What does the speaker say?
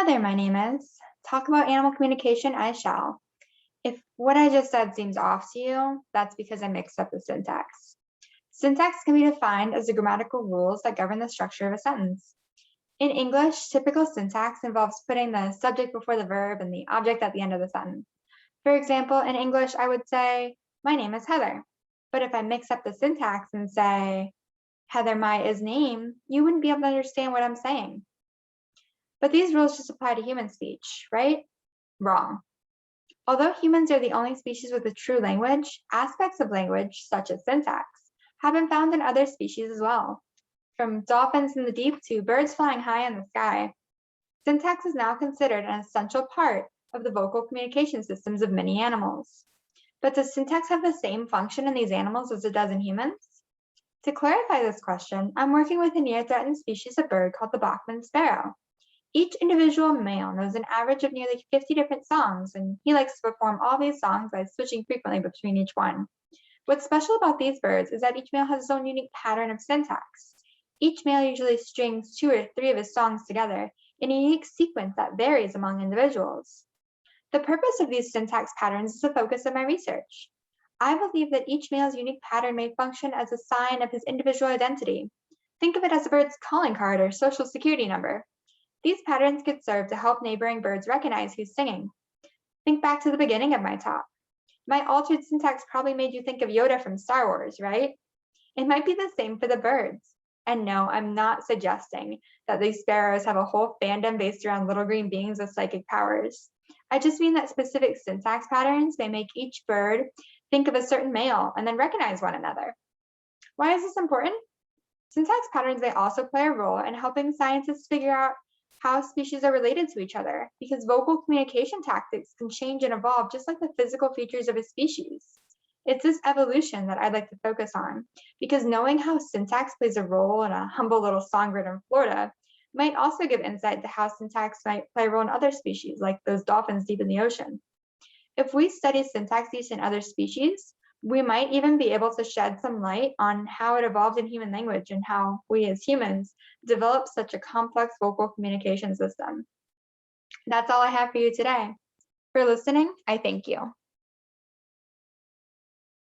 Heather, my name is. Talk about animal communication, I shall. If what I just said seems off to you, that's because I mixed up the syntax. Syntax can be defined as the grammatical rules that govern the structure of a sentence. In English, typical syntax involves putting the subject before the verb and the object at the end of the sentence. For example, in English, I would say, my name is Heather. But if I mix up the syntax and say, Heather, my is name, you wouldn't be able to understand what I'm saying. But these rules just apply to human speech, right? Wrong. Although humans are the only species with a true language, aspects of language, such as syntax, have been found in other species as well. From dolphins in the deep to birds flying high in the sky, syntax is now considered an essential part of the vocal communication systems of many animals. But does syntax have the same function in these animals as it does in humans? To clarify this question, I'm working with a near-threatened species of bird called the Bachman sparrow. Each individual male knows an average of nearly 50 different songs, and he likes to perform all these songs by switching frequently between each one. What's special about these birds is that each male has his own unique pattern of syntax. Each male usually strings 2 or 3 of his songs together in a unique sequence that varies among individuals. The purpose of these syntax patterns is the focus of my research. I believe that each male's unique pattern may function as a sign of his individual identity. Think of it as a bird's calling card or social security number. These patterns could serve to help neighboring birds recognize who's singing. Think back to the beginning of my talk. My altered syntax probably made you think of Yoda from Star Wars, right? It might be the same for the birds. And no, I'm not suggesting that these sparrows have a whole fandom based around little green beings with psychic powers. I just mean that specific syntax patterns may make each bird think of a certain male and then recognize one another. Why is this important? Syntax patterns may also play a role in helping scientists figure out how species are related to each other, because vocal communication tactics can change and evolve just like the physical features of a species. It's this evolution that I'd like to focus on, because knowing how syntax plays a role in a humble little songbird in Florida might also give insight to how syntax might play a role in other species, like those dolphins deep in the ocean. If we study syntax use in other species, we might even be able to shed some light on how it evolved in human language and how we as humans developed such a complex vocal communication system. That's all I have for you today. For listening, I thank you.